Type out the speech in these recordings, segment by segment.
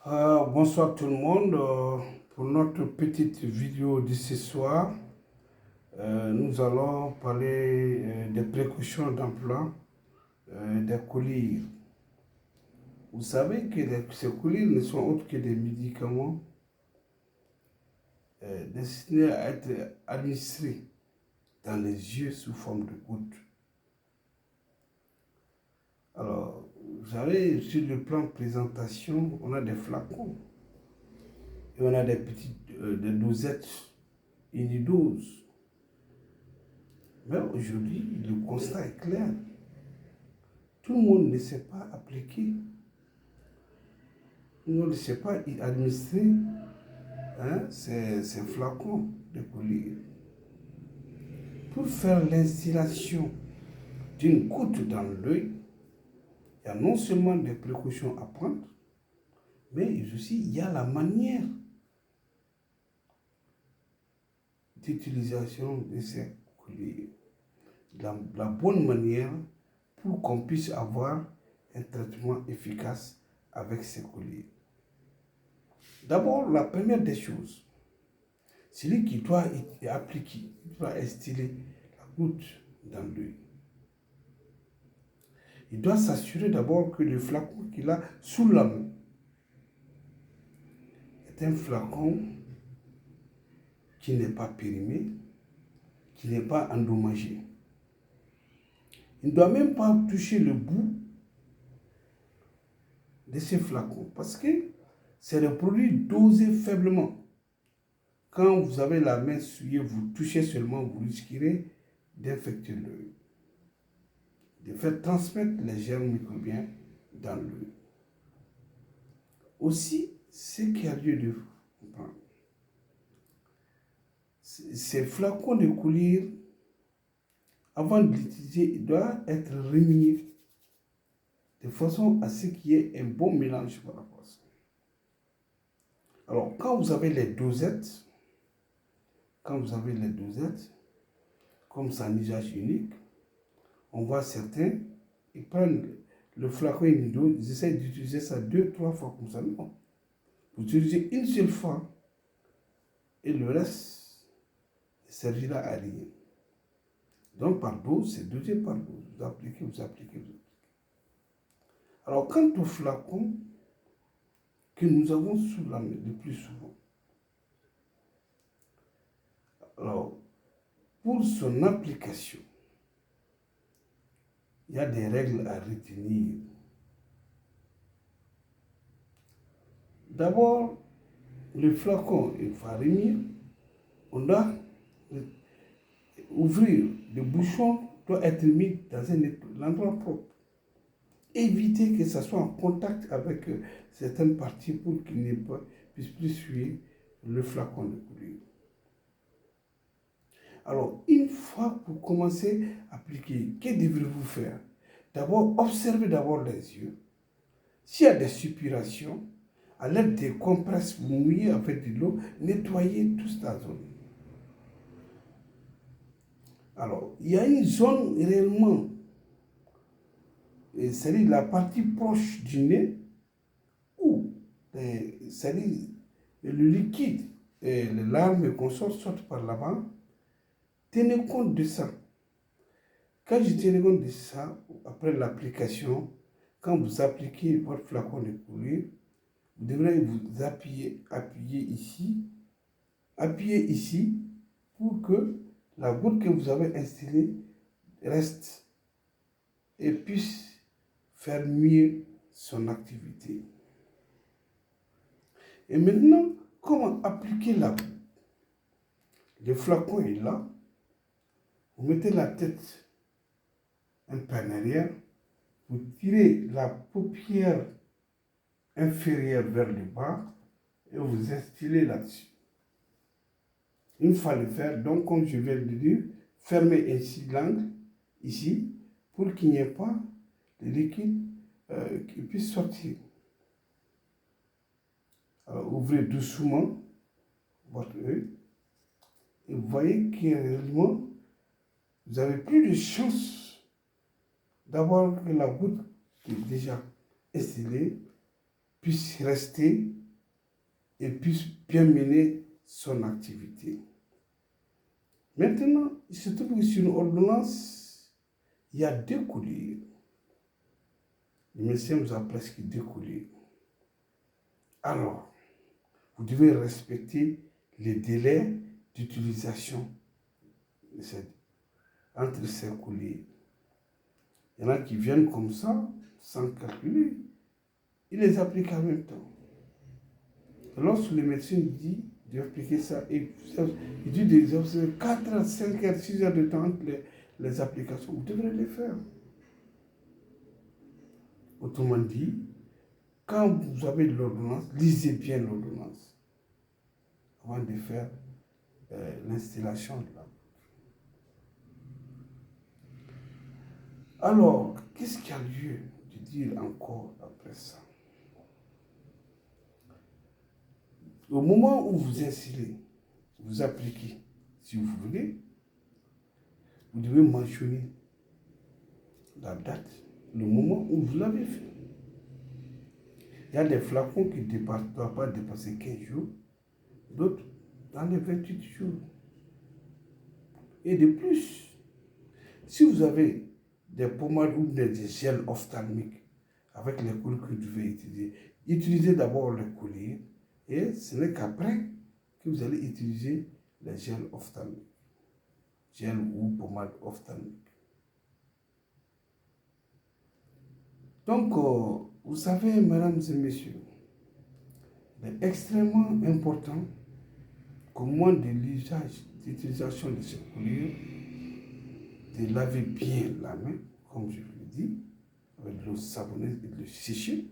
Bonsoir tout le monde. Pour notre petite vidéo de ce soir, nous allons parler des précautions d'emploi des collyres. Vous savez que ces collyres ne sont autres que des médicaments destinés à être administrés dans les yeux sous forme de gouttes. Alors, vous savez, sur le plan de présentation, on a des flacons et on a des petites des dosettes unidoses. Mais aujourd'hui, le constat est clair. Tout le monde ne sait pas appliquer. Tout le monde ne sait pas administrer ces flacons de collyre. Pour faire l'instillation d'une goutte dans l'œil, il y a non seulement des précautions à prendre, mais aussi il y a la manière d'utilisation de ces collyres. La bonne manière pour qu'on puisse avoir un traitement efficace avec ces collyres. D'abord, la première des choses, celui qui doit appliquer, qui doit instiller la goutte dans l'œil, il doit s'assurer d'abord que le flacon qu'il a sous la main est un flacon qui n'est pas périmé, qui n'est pas endommagé. Il ne doit même pas toucher le bout de ces flacons parce que c'est des produits dosés faiblement. Quand vous avez la main souillée, vous touchez seulement, vous risquerez d'infecter l'œil, de faire transmettre les germes microbiens dans l'œil. Aussi, ce qui a lieu de comprendre, ces flacons de collyre, avant de l'utiliser, il doit être remué de façon à ce qu'il y ait un bon mélange par rapport à ça. Alors, quand vous avez les dosettes, comme c'est un usage unique, on voit certains, ils prennent le flacon et une dose, ils essaient d'utiliser ça 2-3 fois comme ça. Non. Vous utilisez une seule fois et le reste ne servira à rien. Donc par dose, c'est dosé par dose. Vous appliquez. Alors quant au flacon que nous avons sous la main le plus souvent, alors pour son application, il y a des règles à retenir. D'abord, le flacon est farineux, on doit ouvrir le bouchon, doit être mis dans un endroit propre. Éviter que ça soit en contact avec certaines parties pour qu'il ne puisse plus suivre le flacon de collyre. Alors, une fois que vous commencez à appliquer, que devrez-vous faire? D'abord, observez d'abord les yeux. S'il y a des suppurations, à l'aide des compresses, vous mouillez avec de l'eau, nettoyez toute la zone. Alors, il y a une zone réellement, c'est-à-dire la partie proche du nez, où c'est-à-dire le liquide et les larmes qu'on sortent par là-bas. Tenez compte de ça. Quand je tiens compte de ça, après l'application, quand vous appliquez votre flacon de collyre, vous devrez vous appuyer ici, pour que la goutte que vous avez installée reste et puisse faire mieux son activité. Et maintenant, comment appliquer la goutte? Le flacon est là. Vous mettez la tête un peu en arrière. Vous tirez la paupière inférieure vers le bas et vous instillez là-dessus. Une fois le faire, donc comme je viens de dire, fermez ainsi l'angle ici pour qu'il n'y ait pas de liquide qui puisse sortir. Alors, ouvrez doucement votre œil et vous voyez que réellement vous avez plus de chance d'avoir que la goutte qui est déjà installée puisse rester et puisse bien mener son activité. Maintenant, il se trouve que sur une ordonnance, il y a 2 colliers. Le médecin vous a presque 2 colliers. Alors, vous devez respecter les délais d'utilisation entre ces colliers. Il y en a qui viennent comme ça, sans calculer. Ils les appliquent en même temps. Lorsque le médecin dit d'appliquer ça, il dit des 4, 5 heures, 6 heures de temps entre les applications, vous devrez les faire. Autrement dit, quand vous avez l'ordonnance, lisez bien l'ordonnance avant de faire l'installation de la bouche. Alors, qu'est-ce qu'il y a lieu de dire encore après ça? Au moment où vous installez, vous appliquez, si vous voulez, vous devez mentionner la date, le moment où vous l'avez fait. Il y a des flacons qui ne doivent pas dépasser 15 jours, d'autres dans les 28 jours. Et de plus, si vous avez des pommades ou des gels ophtalmiques avec les colliers que vous devez utiliser, utilisez d'abord les colliers et ce n'est qu'après que vous allez utiliser les gels ophtalmiques, gel ou pommade ophtalmique. Donc, vous savez, mesdames et messieurs, il est extrêmement important qu'au moment de l'utilisation de ces colliers, de laver bien la main, comme je vous l'ai dit, avec de l'eau savonneuse et de le sécher,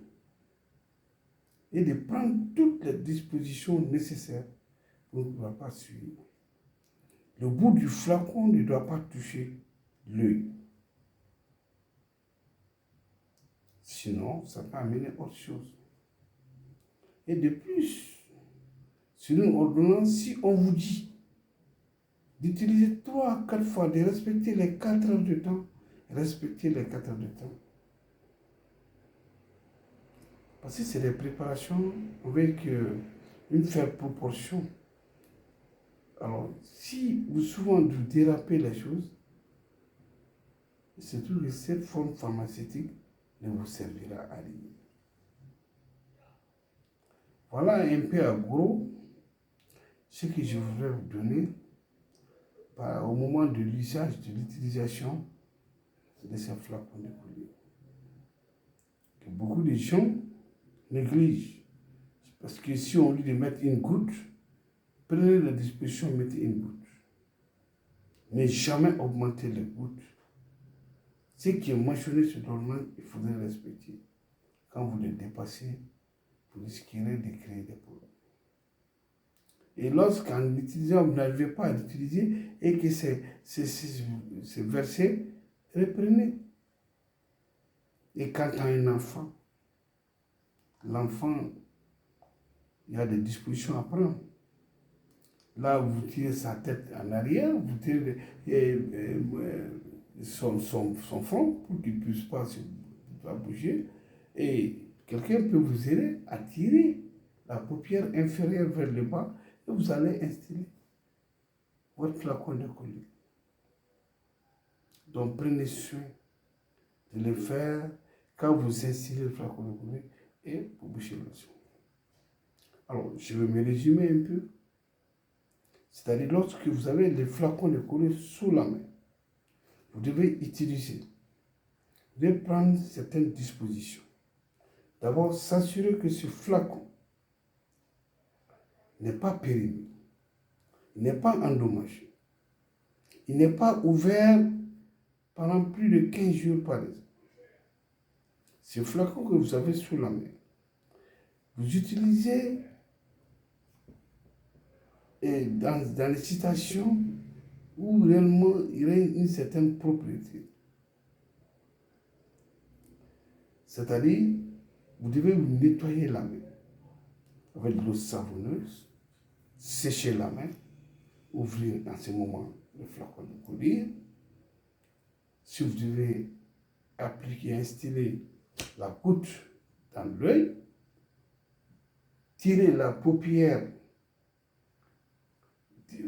et de prendre toutes les dispositions nécessaires pour ne pas suivre. Le bout du flacon ne doit pas toucher l'œil. Sinon, ça peut amener autre chose. Et de plus, sur une ordonnance, si on vous dit d'utiliser 3 à 4 fois, de respecter les 4 heures de temps, respectez les 4 heures de temps. Parce que c'est des préparations avec une faible proportion. Alors, si vous souvent vous dérapez les choses, c'est tout que cette forme pharmaceutique ne vous servira à rien. Voilà un peu à gros ce que je voudrais vous donner au moment de l'usage, de l'utilisation de ces flacons de collier. Que beaucoup de gens négligent. Parce que si on lui dit de mettre une goutte, prenez la disposition, mettez une goutte. Ne jamais augmenter les gouttes. Ce qui est mentionné sur l'ordonnance, il faudrait respecter. Quand vous le dépassez, vous risquerez de créer des problèmes. Et lorsqu'en utilisant, vous n'arrivez pas à l'utiliser et que c'est versé, reprenez. Et quand on a un enfant, l'enfant, il y a des dispositions à prendre. Là, vous tirez sa tête en arrière, vous tirez son front pour qu'il ne puisse pas bouger. Et quelqu'un peut vous aider à tirer la paupière inférieure vers le bas et vous allez installer votre flacon de collier. Donc, prenez soin de le faire quand vous installez le flacon de collier et vous bouchez le son. Alors, je vais me résumer un peu. C'est-à-dire, lorsque vous avez les flacons de collier sous la main, vous devez utiliser, vous devez prendre certaines dispositions. D'abord, s'assurer que ce flacon n'est pas périmé, il n'est pas endommagé, il n'est pas ouvert pendant plus de 15 jours par exemple. Ce flacon que vous avez sous la main, vous utilisez dans les situations où réellement il y a une certaine propriété. C'est-à-dire, vous devez vous nettoyer la main avec de l'eau savonneuse, sécher la main, ouvrir en ce moment le flacon de collier. Si vous devez appliquer, installer la goutte dans l'œil, tirez la paupière,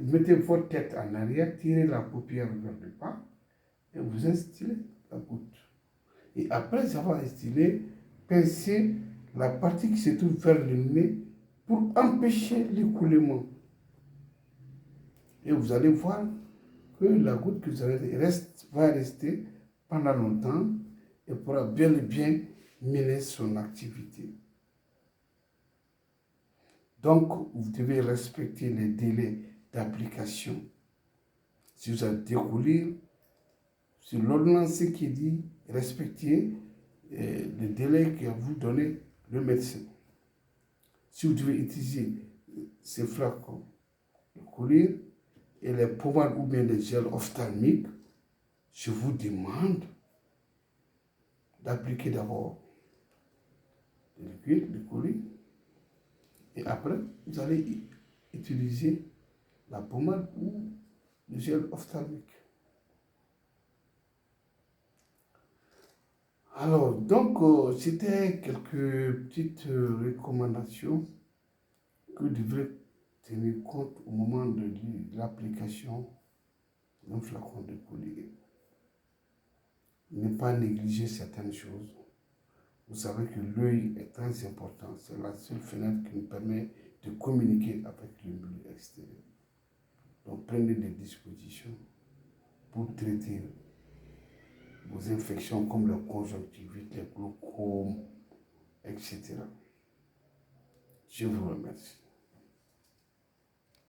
mettez votre tête en arrière, tirez la paupière vers le bas et vous instillez la goutte. Et après avoir instillé, pincez la partie qui se trouve vers le nez pour empêcher l'écoulement. Et vous allez voir que la goutte que vous avez va rester pendant longtemps et pourra bien et bien mener son activité. Donc, vous devez respecter les délais d'application. Si vous avez découvert, c'est l'ordonnance qui dit respecter les délais que vous donne le médecin. Si vous devez utiliser ces flacons de courir et les pommades ou bien les gels ophtalmiques, je vous demande d'appliquer d'abord le liquide, le courir, et après, vous allez utiliser la pommade ou le gel ophtalmique. Alors, donc, c'était quelques petites recommandations que vous devrez tenir compte au moment de l'application d'un flacon de collier. Ne pas négliger certaines choses. Vous savez que l'œil est très important. C'est la seule fenêtre qui nous permet de communiquer avec le milieu extérieur. Donc, prenez des dispositions pour traiter vos infections comme la conjonctivite, les glaucomes, etc. Je vous remercie.